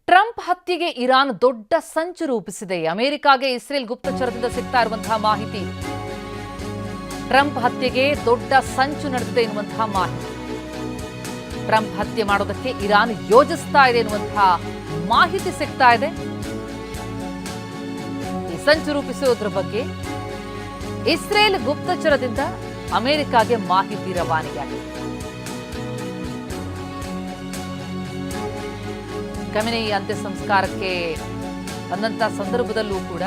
Trump ಹತ್ಯೆಗೆ Iran ದೊಡ್ಡ ಸಂಚು ರೂಪಿಸಿದೆ. ಅಮೆರಿಕಾಗೆ ಇಸ್ರೇಲ್ ಗುಪ್ತಚರದಿಂದ ಸಿಗ್ತಾ ಇರುವಂತಹ ಮಾಹಿತಿ. ಟ್ರಂಪ್ ಹತ್ಯೆಗೆ ದೊಡ್ಡ ಸಂಚು ನಡೆದಿದೆ ಎನ್ನುವಂತಹ ಮಾಹಿತಿ. ಟ್ರಂಪ್ ಹತ್ಯೆ ಮಾಡೋದಕ್ಕೆ ಇರಾನ್ ಯೋಜಿಸ್ತಾ ಇದೆ ಎನ್ನುವಂತಹ ಮಾಹಿತಿ ಸಿಗ್ತಾ ಇದೆ. ಈ ಸಂಚು ರೂಪಿಸುವುದರ ಬಗ್ಗೆ ಇಸ್ರೇಲ್ ಗುಪ್ತಚರದಿಂದ ಅಮೆರಿಕಾಗೆ ಮಾಹಿತಿ ರವಾನೆಯಾಗಿದೆ. ಖಮೇನಿ ಅಂತ್ಯ ಸಂಸ್ಕಾರಕ್ಕೆ ಬಂದಂತ ಸಂದರ್ಭದಲ್ಲೂ ಕೂಡ,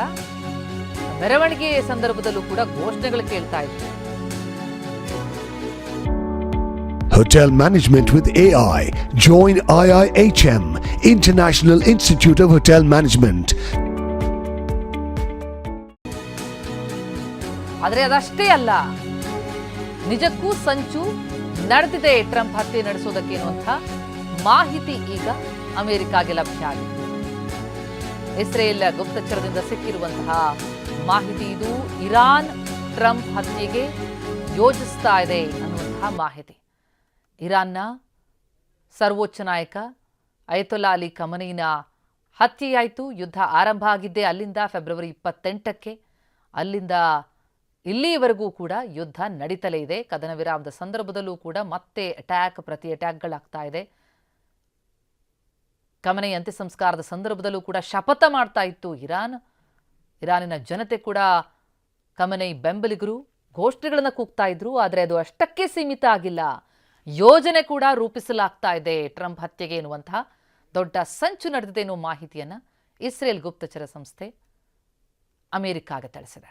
ಮೆರವಣಿಗೆ ಸಂದರ್ಭದಲ್ಲೂ ಕೂಡ ಘೋಷಣೆಗಳು ಕೇಳ್ತಾ ಇದ್ರು. Hotel Management with AI. Join IIHM, International Institute of Hotel Management. ಆದರೆ ಅದಷ್ಟೇ ಅಲ್ಲ, ನಿಜಕ್ಕೂ ಸಂಚು ನಡೆದಿದೆ ಟ್ರಂಪ್ ಹತ್ಯೆ ನಡೆಸೋದಕ್ಕೆ ಎನ್ನುವಂಥ ಮಾಹಿತಿ ಈಗ ಅಮೆರಿಕಾಗೆ ಲಭ್ಯ ಆಗಿದೆ. ಇಸ್ರೇಲ್ ಗುಪ್ತಚರದಿಂದ ಸಿಕ್ಕಿರುವಂತಹ ಮಾಹಿತಿ ಇದು. ಇರಾನ್ ಟ್ರಂಪ್ ಹತ್ಯೆಗೆ ಯೋಜಿಸ್ತಾ ಇದೆ ಅನ್ನುವಂತಹ ಮಾಹಿತಿ. ಇರಾನ್ನ ಸರ್ವೋಚ್ಚ ನಾಯಕ ಅಯತೊಲ್ಲಾ ಅಲಿ ಖಮೇನಿನ ಹತ್ಯೆಯಾಯಿತು. ಯುದ್ಧ ಆರಂಭ ಆಗಿದ್ದೆ ಅಲ್ಲಿಂದ ಫೆಬ್ರವರಿ 28ಕ್ಕೆ. ಅಲ್ಲಿಂದ ಇಲ್ಲಿಯವರೆಗೂ ಕೂಡ ಯುದ್ಧ ನಡೀತಲೇ ಇದೆ. ಕದನ ವಿರಾಮದ ಸಂದರ್ಭದಲ್ಲೂ ಕೂಡ ಮತ್ತೆ ಪ್ರತಿ ಅಟ್ಯಾಕ್ಗಳಾಗ್ತಾ ಇದೆ. ಖಮೇನಿ ಅಂತ್ಯ ಸಂಸ್ಕಾರದ ಸಂದರ್ಭದಲ್ಲೂ ಕೂಡ ಶಪಥ ಮಾಡ್ತಾ ಇತ್ತು ಇರಾನಿನ ಜನತೆ ಕೂಡ ಖಮೇನಿ ಬೆಂಬಲಿಗರು ಘೋಷಣೆಗಳನ್ನು ಕೂಗ್ತಾ ಇದ್ರು. ಆದರೆ ಅದು ಅಷ್ಟಕ್ಕೆ ಸೀಮಿತ ಆಗಿಲ್ಲ. ಯೋಜನೆ ಕೂಡ ರೂಪಿಸಲಾಗ್ತಾ ಇದೆ ಟ್ರಂಪ್ ಹತ್ಯೆಗೆ ಎನ್ನುವಂತಹ ದೊಡ್ಡ ಸಂಚು ನಡೆದಿದೆ ಎನ್ನುವ ಮಾಹಿತಿಯನ್ನು ಇಸ್ರೇಲ್ ಗುಪ್ತಚರ ಸಂಸ್ಥೆ ಅಮೆರಿಕಾಗೆ ತಿಳಿಸಿದೆ.